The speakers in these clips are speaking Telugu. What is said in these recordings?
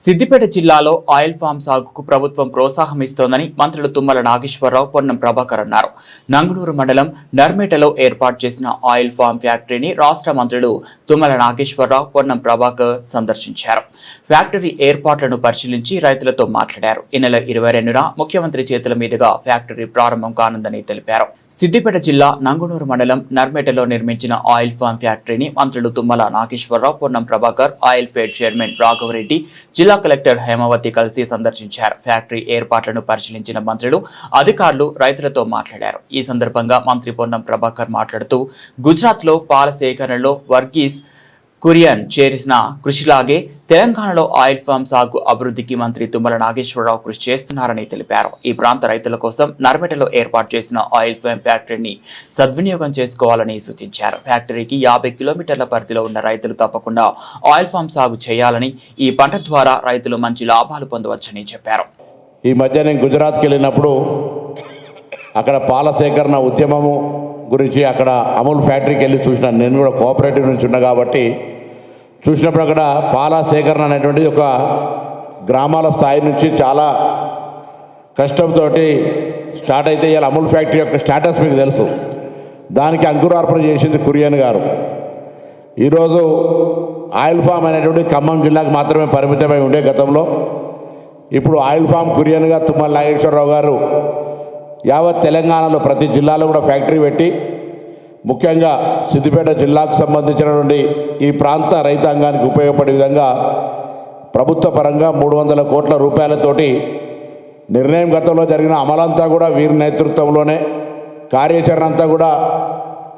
సిద్దిపేట జిల్లాలో ఆయిల్ ఫామ్ సాగుకు ప్రభుత్వం ప్రోత్సాహం ఇస్తోందని మంత్రులు తుమ్మల నాగేశ్వరరావు, పొన్నం ప్రభాకర్ అన్నారు. నంగునూరు మండలం నర్మేటలో ఏర్పాటు చేసిన ఆయిల్ ఫామ్ ఫ్యాక్టరీని రాష్ట్ర మంత్రులు తుమ్మల నాగేశ్వరరావు, పొన్నం ప్రభాకర్ సందర్శించారు. ఫ్యాక్టరీ ఏర్పాట్లను పరిశీలించి రైతులతో మాట్లాడారు. ఈ నెల 22న ముఖ్యమంత్రి చేతుల మీదుగా ఫ్యాక్టరీ ప్రారంభం కానుందని తెలిపారు. సిద్దిపేట జిల్లా నంగునూరు మండలం నర్మేటలో నిర్మించిన ఆయిల్ ఫామ్ ఫ్యాక్టరీని మంత్రులు Tummala Nageswararao, Ponnam Prabhakar, oil fed chairman Raghavareddy, జిల్లా కలెక్టర్ హేమావతి కలిసి సందర్శించారు. ఫ్యాక్టరీ ఏర్పాట్లను పరిశీలించిన మంత్రులు, అధికారులు రైతులతో మాట్లాడారు. ఈ సందర్భంగా మంత్రి పొన్నం ప్రభాకర్ మాట్లాడుతూ, గుజరాత్లో పాల సేకరణలో వర్గీస్ కురియన్ చేసిన కృషిలాగే తెలంగాణలో ఆయిల్ ఫామ్ సాగు అభివృద్ధికి మంత్రి తుమ్మల నాగేశ్వరరావు కృషి చేస్తున్నారని తెలిపారు. ఈ ప్రాంత రైతుల కోసం నర్మేటలో ఏర్పాటు చేసిన ఆయిల్ ఫామ్ ఫ్యాక్టరీని సద్వినియోగం చేసుకోవాలని సూచించారు. ఫ్యాక్టరీకి 50 కిలోమీటర్ల పరిధిలో ఉన్న రైతులు తప్పకుండా ఆయిల్ ఫామ్ సాగు చేయాలని, ఈ పంట ద్వారా రైతులు మంచి లాభాలు పొందవచ్చని చెప్పారు. ఈ మధ్య నేను గుజరాత్కి వెళ్ళినప్పుడు అక్కడ పాల సేకరణ ఉద్యమము గురించి అక్కడ అమూల్ ఫ్యాక్టరీకి వెళ్ళి చూసినాను. నేను కూడా కోఆపరేటివ్ నుంచి ఉన్నా కాబట్టి చూసినప్పుడు అక్కడ పాల సేకరణ అనేటువంటిది ఒక గ్రామాల స్థాయి నుంచి చాలా కష్టంతో స్టార్ట్ అయితే ఇలా అమూల్ ఫ్యాక్టరీ యొక్క స్టేటస్ మీకు తెలుసు. దానికి అంకురార్పణ చేసింది కురియన్ గారు. ఈరోజు ఆయిల్ ఫామ్ అనేటువంటి ఖమ్మం జిల్లాకు మాత్రమే పరిమితమై ఉండే గతంలో. ఇప్పుడు ఆయిల్ ఫామ్ కురియన్గా తుమ్మల నాగేశ్వరరావు గారు యావత్ తెలంగాణలో ప్రతి జిల్లాలో కూడా ఫ్యాక్టరీ పెట్టి, ముఖ్యంగా సిద్దిపేట జిల్లాకు సంబంధించినటువంటి ఈ ప్రాంత రైతాంగానికి ఉపయోగపడే విధంగా ప్రభుత్వ పరంగా 300 కోట్ల రూపాయలతోటి నిర్ణయం గతంలో జరిగిన అమలంతా కూడా వీరి నేతృత్వంలోనే, కార్యాచరణ అంతా కూడా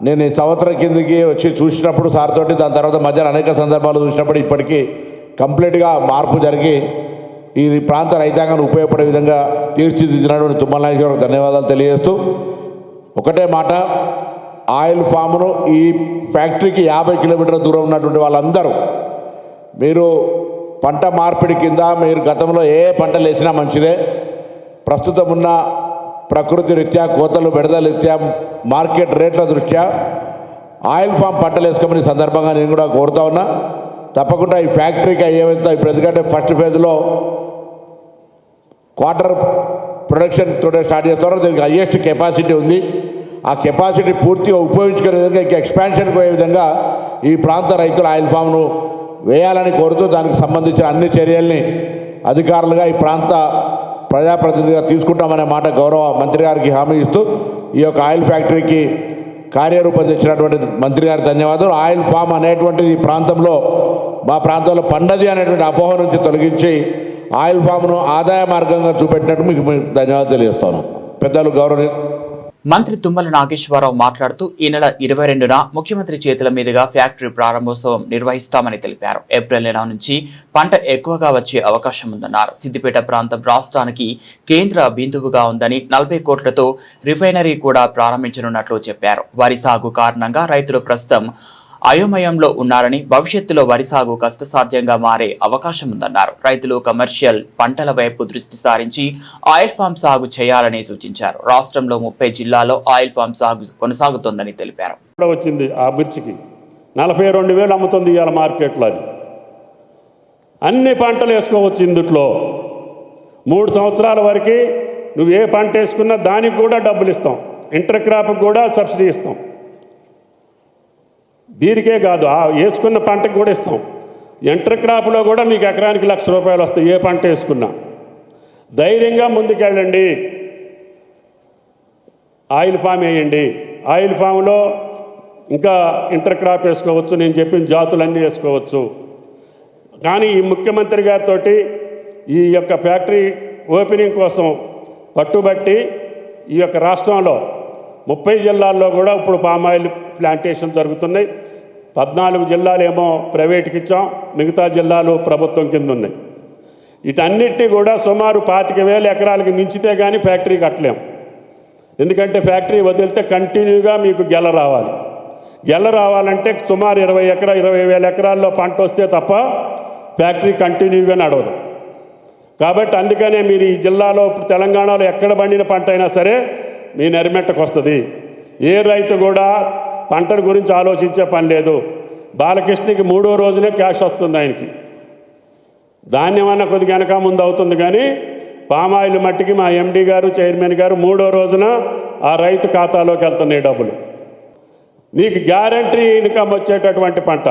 నేను ఈ సంవత్సరం కిందకి వచ్చి చూసినప్పుడు సార్ తోటి, దాని తర్వాత మధ్యలో అనేక సందర్భాలు చూసినప్పుడు ఇప్పటికీ కంప్లీట్గా మార్పు జరిగి ఈ ప్రాంత రైతాంగాన్ని ఉపయోగపడే విధంగా తీర్చిదిద్దినటువంటి తుమ్మల నాగేశ్వరరావుకు ధన్యవాదాలు తెలియజేస్తూ, ఒకటే మాట, ఆయిల్ ఫామ్ను ఈ ఫ్యాక్టరీకి 50 కిలోమీటర్ల దూరం ఉన్నటువంటి వాళ్ళందరూ మీరు పంట మార్పిడి కింద మీరు గతంలో ఏ పంటలు వేసినా మంచిదే. ప్రస్తుతం ఉన్న ప్రకృతి రీత్యా, కోతలు బెడదల రీత్యా, మార్కెట్ రేట్ల దృష్ట్యా ఆయిల్ ఫామ్ పంటలు వేసుకోమని సందర్భంగా నేను కూడా కోరుతా ఉన్నా. తప్పకుండా ఈ ఫ్యాక్టరీకి ఏమైతే ఇప్పుడు, ఎందుకంటే ఫస్ట్ ఫేజ్లో క్వార్టర్ ప్రొడక్షన్ తోటే స్టార్ట్ చేస్తారో, దీనికి హైయెస్ట్ కెపాసిటీ ఉంది. ఆ కెపాసిటీ పూర్తిగా ఉపయోగించుకునే విధంగా, ఇంకా ఎక్స్పాన్షన్కి పోయే విధంగా ఈ ప్రాంత రైతులు ఆయిల్ ఫామ్ను వేయాలని కోరుతూ, దానికి సంబంధించిన అన్ని చర్యల్ని అధికారులుగా ఈ ప్రాంత ప్రజాప్రతినిధిగా తీసుకుంటామనే మాట గౌరవ మంత్రి గారికి హామీ ఇస్తూ, ఈ యొక్క ఆయిల్ ఫ్యాక్టరీకి కార్యరూపం తెచ్చినటువంటి మంత్రి గారి ధన్యవాదాలు. ఆయిల్ ఫామ్ అనేటువంటిది ఈ ప్రాంతంలో, మా ప్రాంతంలో పండది అనేటువంటి అపోహ నుంచి తొలగించి ఆయిల్ ఫామ్ను ఆదాయ మార్గంగా చూపెట్టినట్టు మీకు ధన్యవాదాలు తెలియజేస్తాను. పెద్దలు గౌరవ మంత్రి తుమ్మల నాగేశ్వరరావు మాట్లాడుతూ, ఈ నెల 22న ముఖ్యమంత్రి చేతుల మీదుగా ఫ్యాక్టరీ ప్రారంభోత్సవం నిర్వహిస్తామని తెలిపారు. ఏప్రిల్ నెల నుంచి పంట ఎక్కువగా వచ్చే అవకాశం ఉందన్నారు. సిద్దిపేట ప్రాంతం రాష్ట్రానికి కేంద్ర బిందువుగా ఉందని, 40 కోట్లతో రిఫైనరీ కూడా ప్రారంభించనున్నట్లు చెప్పారు. వరి సాగు కారణంగా రైతులు ప్రస్తుతం అయోమయంలో ఉన్నారని, భవిష్యత్తులో వరి సాగు కష్టసాధ్యంగా మారే అవకాశం ఉందన్నారు. రైతులు కమర్షియల్ పంటల వైపు దృష్టి సారించి ఆయిల్ ఫామ్ సాగు చేయాలని సూచించారు. రాష్ట్రంలో 30 జిల్లాల్లో ఆయిల్ ఫామ్ సాగు కొనసాగుతోందని తెలిపారు. వచ్చింది ఆ మిర్చికి 42,000 అమ్ముతుంది ఇవాళ మార్కెట్లో. అది అన్ని పంటలు వేసుకోవచ్చు. ఇందుట్లో 3 సంవత్సరాల వరకు నువ్వు ఏ పంట వేసుకున్నా దానికి కూడా డబ్బులు ఇస్తాం. ఇంటర్ క్రాప్కి కూడా సబ్సిడీ ఇస్తాం. దీనికే కాదు, ఆ వేసుకున్న పంటకు కూడా ఇస్తాం. ఇంటర్ క్రాప్లో కూడా మీకు ఎకరానికి ₹1,00,000 వస్తాయి ఏ పంట వేసుకున్నా. ధైర్యంగా ముందుకెళ్ళండి, ఆయిల్ ఫామ్ వేయండి. ఆయిల్ ఫామ్లో ఇంకా ఇంటర్ క్రాప్ వేసుకోవచ్చు, నేను చెప్పిన జాతులన్నీ వేసుకోవచ్చు. కానీ ఈ ముఖ్యమంత్రి గారితో ఈ యొక్క ఫ్యాక్టరీ ఓపెనింగ్ కోసం పట్టుబట్టి ఈ యొక్క రాష్ట్రంలో 30 జిల్లాల్లో కూడా ఇప్పుడు పామాయిల్ ప్లాంటేషన్ జరుగుతున్నాయి. 14 జిల్లాలేమో ప్రైవేట్కి ఇచ్చాం, మిగతా జిల్లాలు ప్రభుత్వం కింద ఉన్నాయి. వీటన్నిటినీ కూడా సుమారు 25,000 ఎకరాలకి మించితే కానీ ఫ్యాక్టరీ కట్టలేం. ఎందుకంటే ఫ్యాక్టరీ వదిలితే కంటిన్యూగా మీకు గెల రావాలి. గెల రావాలంటే సుమారు 20,000 ఎకరాల్లో పంట వస్తే తప్ప ఫ్యాక్టరీ కంటిన్యూగా నడవదు. కాబట్టి అందుకనే మీరు ఈ జిల్లాలో, ఇప్పుడు తెలంగాణలో ఎక్కడ పండిన పంట అయినా సరే మీ నరిమెట్టకు వస్తుంది. ఏ రైతు కూడా పంటల గురించి ఆలోచించే పని లేదు. బాలకృష్ణకి 3వ రోజునే క్యాష్ వస్తుంది. ఆయనకి ధాన్యం అన్న కొద్దిగా వెనక ముందు అవుతుంది, కానీ పామాయిల్ మట్టికి మా ఎండి గారు చైర్మన్ గారు 3వ రోజున ఆ రైతు ఖాతాలోకి వెళ్తున్నాయి డబ్బులు. నీకు గ్యారంటీ ఇన్కమ్ వచ్చేటటువంటి పంట.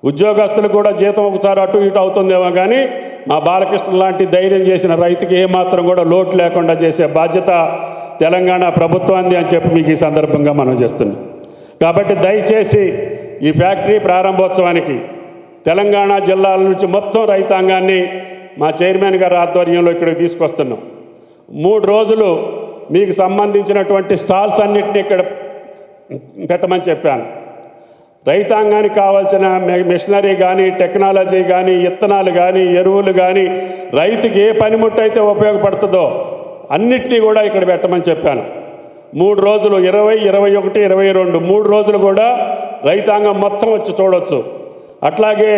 ఉద్యోగస్తులు కూడా జీతం ఒకసారి అటు ఇటు అవుతుందేమో, కానీ మా బాలకృష్ణ లాంటి ధైర్యం చేసిన రైతుకి ఏమాత్రం కూడా లోటు లేకుండా చేసే బాధ్యత తెలంగాణ ప్రభుత్వాన్ని అని చెప్పి మీకు ఈ సందర్భంగా మనం చేస్తున్నాం. కాబట్టి దయచేసి ఈ ఫ్యాక్టరీ ప్రారంభోత్సవానికి తెలంగాణ జిల్లాల నుంచి మొత్తం రైతాంగాన్ని మా చైర్మన్ గారి ఆధ్వర్యంలో ఇక్కడికి తీసుకొస్తున్నాం. 3 రోజులు మీకు సంబంధించినటువంటి స్టాల్స్ అన్నింటినీ ఇక్కడ పెట్టమని చెప్పాను. రైతాంగానికి కావాల్సిన మిషనరీ కానీ, టెక్నాలజీ కానీ, ఇత్తనాలు కానీ, ఎరువులు కానీ, రైతుకి ఏ పనిముట్టు అయితే ఉపయోగపడుతుందో అన్నిటినీ కూడా ఇక్కడ పెట్టమని చెప్పాను. 3 రోజులు 20, 21, 22 3 రోజులు కూడా రైతాంగం మొత్తం వచ్చి చూడవచ్చు. అట్లాగే